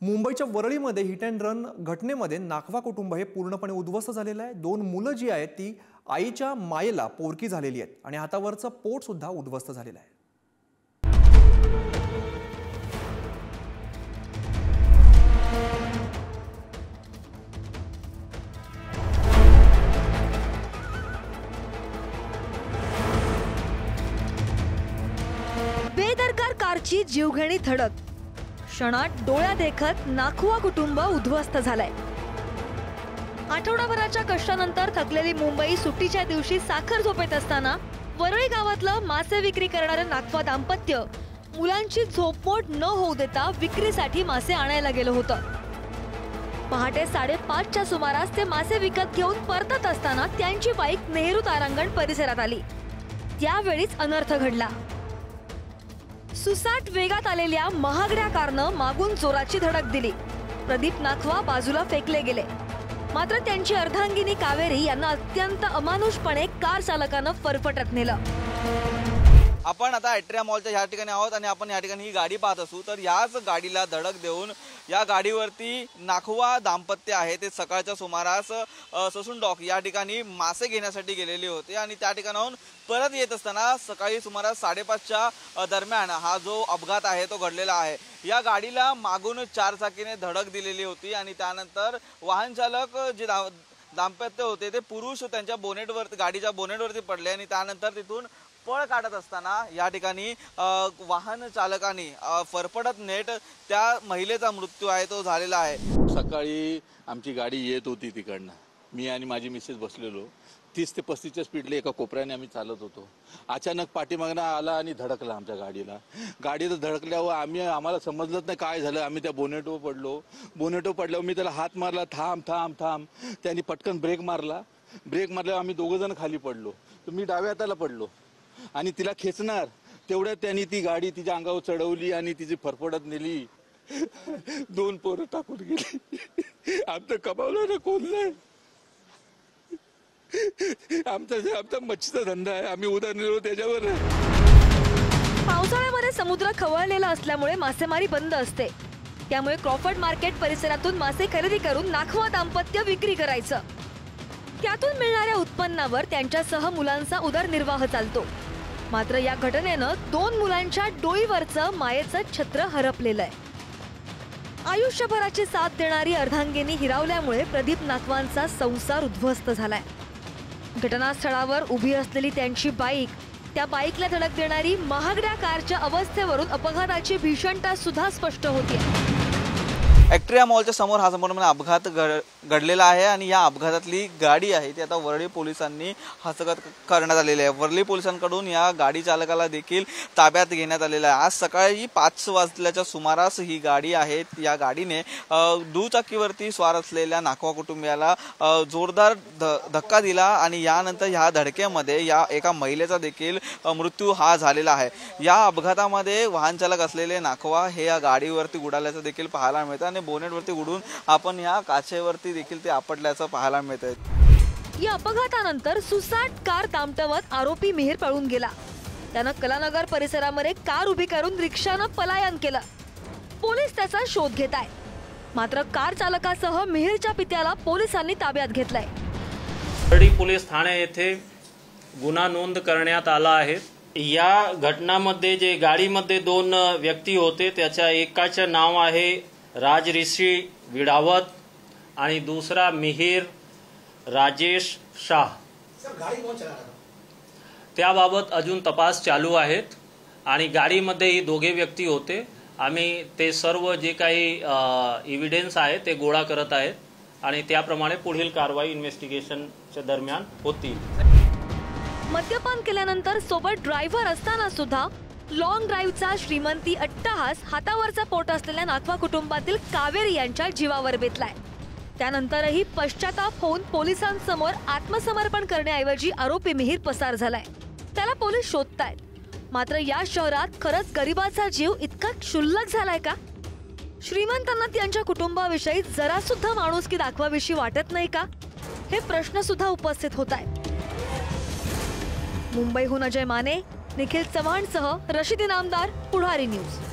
मुंबईच्या वरळीमध्ये hit and run घटनेमध्ये नाखवा कुटुंब हे पूर्णपणे उद्ध्वस्त झालेलं आहे। 2 मुलं जी आहेत ती आईच्या मायेला पोरकी झालेली आहेत आणि हातावरचं पोट सुद्धा उद्ध्वस्त झालेलं आहे। बेदरकार कारची जीवघेणी धडक, क्षणात डोळ्या देखत नाखवा कुटुंब उद्ध्वस्त झालंय। आठवडाभराच्या कष्टानंतर थकलेली मुंबई सुट्टीच्या दिवशी साखर झोपेत असताना वरळी गावातलं मासे विक्री करणारं नाखवा दाम्पत्य मुलांची झोपमोड न होऊ देता विक्रीसाठी मासे आणायला गेलं होतं। पहाटे 5:30च्या सुमारास ते मासे विकत घेऊन परतत असताना त्यांची बाईक नेहरू तारांगण परिसरात आली। त्यावेळीच अनर्थ घडला। सुसाट वेगात आलेल्या महागड्या कारनं मागून जोराची धडक दिली। प्रदीप नाखवा बाजूला फेकले गेले, मात्र त्यांची अर्धांगिनी कावेरी यांना अत्यंत अमानुषपणे कार चालकानं फरफटत नेलं। आपण आता ॲट्रिया मॉलच्या ह्या ठिकाणी आहोत आणि आपण या ठिकाणी ही गाडी पाहत असू तर याच गाडीला धडक देऊन या गाडीवरती नाखवा दाम्पत्य आहे ते सकाळच्या सुमारास ससून डॉक या ठिकाणी मासे घेण्यासाठी गेलेले होते आणि त्या ठिकाणाहून परत येत असताना सकाळी सुमारास 5:30च्या दरम्यान हा जो अपघात आहे तो घडलेला आहे। या गाडीला मागून 4 चाकीने धडक दिलेली होती आणि त्यानंतर वाहन चालक जे दाम्पत्य होते ते पुरुष त्यांच्या बोनेटवर गाडीच्या बोनेटवरती पडले आणि त्यानंतर तिथून पळ काढत असताना या ठिकाणी वाहन चालकाने फरफटत नेट त्या महिलेचा मृत्यू आहे तो झालेला आहे। सकाळी आमची गाडी येत होती तिकडनं, मी आणि माझी मिसेस बसलेलो 30 ते 35च्या स्पीडला एका कोपऱ्याने आम्ही चालत होतो। अचानक पाठीमागनं आला आणि धडकला आमच्या गाडीला। गाडीला धडकल्यावर आम्हाला समजलंच नाही काय झालं। आम्ही त्या बोनेटवर पडल्यावर मी त्याला हात मारला, थांब थांब थांब। त्यांनी पटकन ब्रेक मारल्यावर आम्ही दोघं जण खाली पडलो। तर मी डाव्या हाताला पडलो आणि तिला खेचणार तेवढ्यात त्यांनी ती गाडी तिच्या अंगावर चढवली आणि तिची फरफडत नेली। 2 पोरं टाकून गेली। आमचं कमावलं ना कोण नाही। आमचा मच्छीचा धंदा आहे, आम्ही उदरनिर्वाह त्याच्यावर। पावसाळ्यामध्ये समुद्र खवळलेला असल्यामुळे मासेमारी बंद असते, त्यामुळे क्रॉफर्ड मार्केट परिसरातून मासे खरेदी करून नाखवा दाम्पत्य विक्री करायचं। त्यातून मिळणाऱ्या उत्पन्नावर त्यांच्यासह मुलांचा उदरनिर्वाह चालतो। मात्र या घटनेनं 2 मुलांच्या डोईवरचं मायेचं छत्र हरपलेलं आहे। आयुष्यभराची साथ देणारी अर्धांगिनी हिरावल्यामुळे प्रदीप नाखवांचा संसार उद्ध्वस्त झालाय। घटनास्थळावर उभी असलेली त्यांची बाईक, त्या बाईकला धडक देणारी महागड्या कारच्या अवस्थेवरून अपघाताची भीषणता सुद्धा स्पष्ट होतीये। ॲट्रिया मॉलच्या समोर हा संपूर्णपणे अपघात घडलेला आहे आणि या अपघातातली गाडी आहे ती आता वरळी पोलिसांनी हस्तगत करण्यात आलेली आहे। वरळी पोलिसांकडून या गाडी चालकाला देखील ताब्यात घेण्यात आलेला आहे। आज सकाळी 5 वाजल्याच्या सुमारास ही गाडी आहे, या गाडीने दुचाकीवरती स्वार असलेल्या नाखवा कुटुंबियाला जोरदार धक्का दिला आणि यानंतर ह्या धडकेमध्ये या एका महिलेचा देखील मृत्यू हा झालेला आहे। या अपघातामध्ये वाहन चालक असलेले नाखवा हे या गाडीवरती उडाल्याचं देखील पाहायला मिळतं आणि बोनेटवरती उडून आपण या काचेवरती देखील ते आपटल्याचं पाहायला मिळतंय। या अपघातानंतर सुसाट कार दामटवत आरोपी मिहिर पळून गेला। त्यानं कलानगर परिसरामध्ये कार उभी करून रिक्षानं पलायन केलं। पोलीस त्याचा शोध घेत आहेत, मात्र कार चालकासह मिहिरच्या पित्याला पोलिसांनी ताब्यात घेतलंय। वरळी पोलीस ठाणे येथे गुन्हा नोंद करण्यात आला आहे। या घटनामध्ये जे गाडीमध्ये 2 व्यक्ती होते त्याच्या एकाचे नाव आहे राज ऋषी विडावत आणि दुसरा मिहिर राजेश शाह। त्याबाबत अजून तपास चालू आहेत आणि गाडीमध्ये ही 2 व्यक्ती होते। आम्ही ते सर्व जे काही एव्हिडन्स आहे ते गोळा करत आहेत आणि त्याप्रमाणे पुढील कारवाई इन्व्हेस्टिगेशनच्या दरम्यान होतील। मद्यपान केल्यानंतर सोबत ड्रायव्हर असताना सुद्धा लॉंग ड्राईव्हचा श्रीमंती अट्टहास हातावरचा पोट असलेल्या नाखवा कुटुंबातील कावेरी यांच्या जीवावर बेतलाय। त्यानंतरही पश्चाताप होऊन पोलिसांसमोर आत्मसमर्पण करण्याऐवजी आरोपी मिहिर पसार झालाय। त्याला पोलीस शोधतायत, मात्र या शहरात खरंच गरिबाचा जीव इतका क्षुल्लक झालाय का? श्रीमंतांना त्यांच्या कुटुंबाविषयी जरा सुद्धा माणुसकी दाखवावीशी वाटत नाही का? हे प्रश्न सुद्धा उपस्थित होत आहेत। मुंबईहून अजय माने, निखिल चव्हाणसह रशिदी नामदार, पुढारी न्यूज।